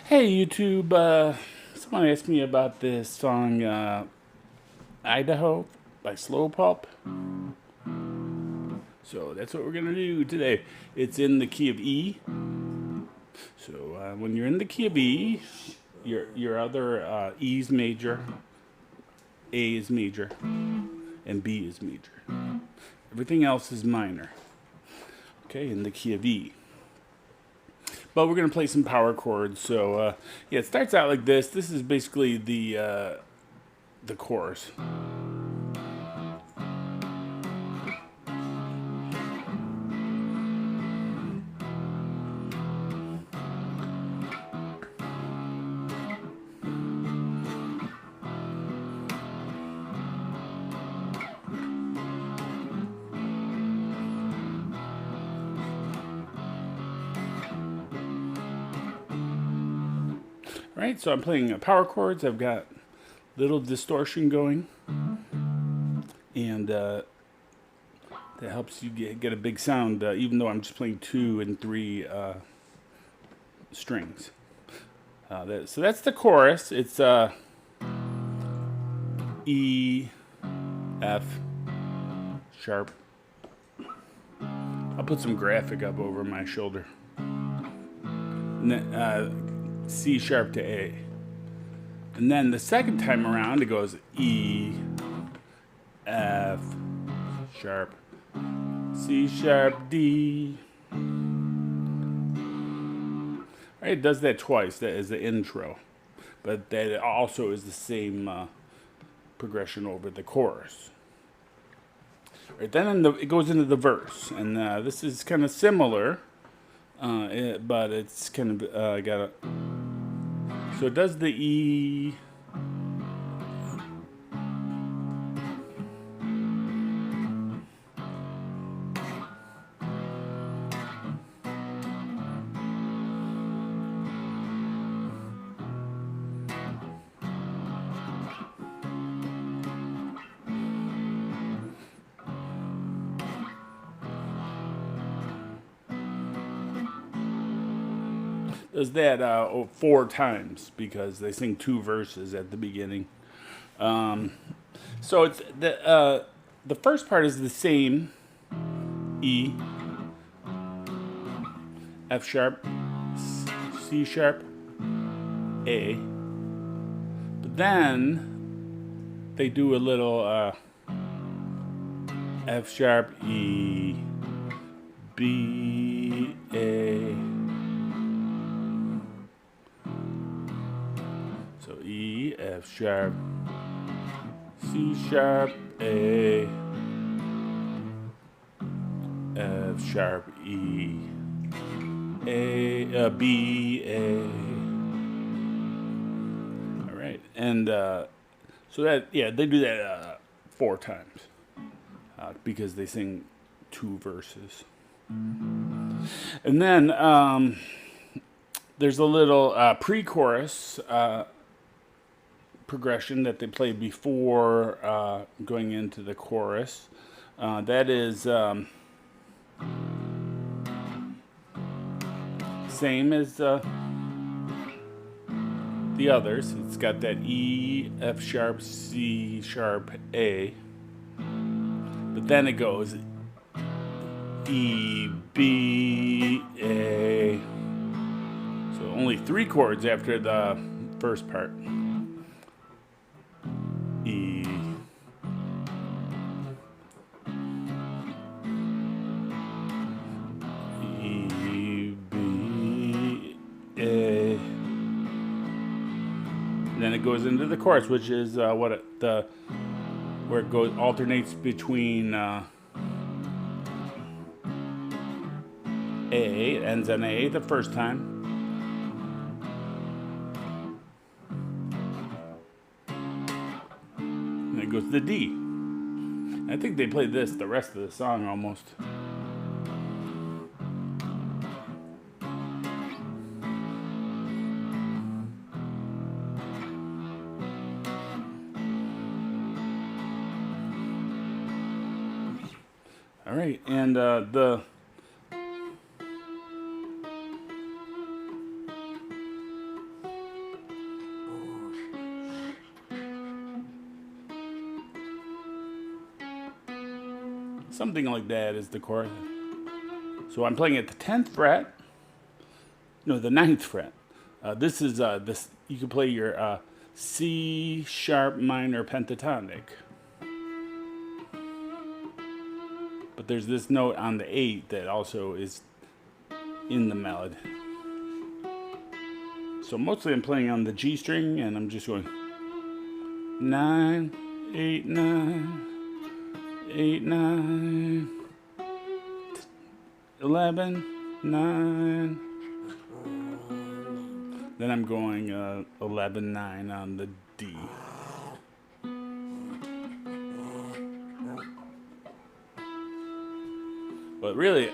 Hey YouTube, someone asked me about this song Idaho by Pulp. So that's what we're gonna do today. It's in the key of E. So when you're in the key of E, your other E's major, A is major, and B is major. Everything else is minor. Okay, in the key of E. But we're gonna play some power chords. So yeah, it starts out like this. This is basically the chorus. Right, so I'm playing power chords. I've got little distortion going, and that helps you get a big sound, even though I'm just playing 2 and 3 strings. So that's the chorus. It's E, F, sharp. I'll put some graphic up over my shoulder. And then, C sharp to A. And then the second time around, it goes E, F, sharp, C sharp, D. Right, it does that twice. That is the intro. But that also is the same progression over the chorus. Right, then it goes into the verse. And this is kind of similar, but it's kind of got a... So it does the E, does that 4 times because they sing 2 verses at the beginning. So it's the first part is the same: E, F sharp, C sharp, A. But then they do a little F sharp, E, B, A. So E, F sharp, C sharp, A, F sharp, E, A, B, A. All right, and so that, yeah, they do that 4 times because they sing 2 verses, and then there's a little pre-chorus progression that they play before going into the chorus. That is same as the others. It's got that E, F sharp, C sharp, A. But then it goes E, B, A. So only 3 chords after the first part. E, E, B, A. And then it goes into the chorus, which is where it goes alternates between A. It ends on A the first time. And it goes to the D. I think they played this the rest of the song almost. All right, and the something like that is the chord. So I'm playing at the 10th fret. No, the 9th fret. This is this. You can play your C sharp minor pentatonic. But there's this note on the 8 that also is in the melody. So mostly I'm playing on the G string, and I'm just going 9, 8, 9, 8, 9, 11, 9. Then I'm going 11, 9 on the D. But really,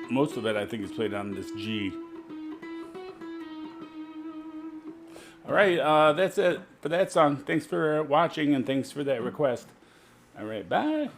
most of it I think is played on this G. Alright, that's it for that song. Thanks for watching, and thanks for that request. Alright, bye.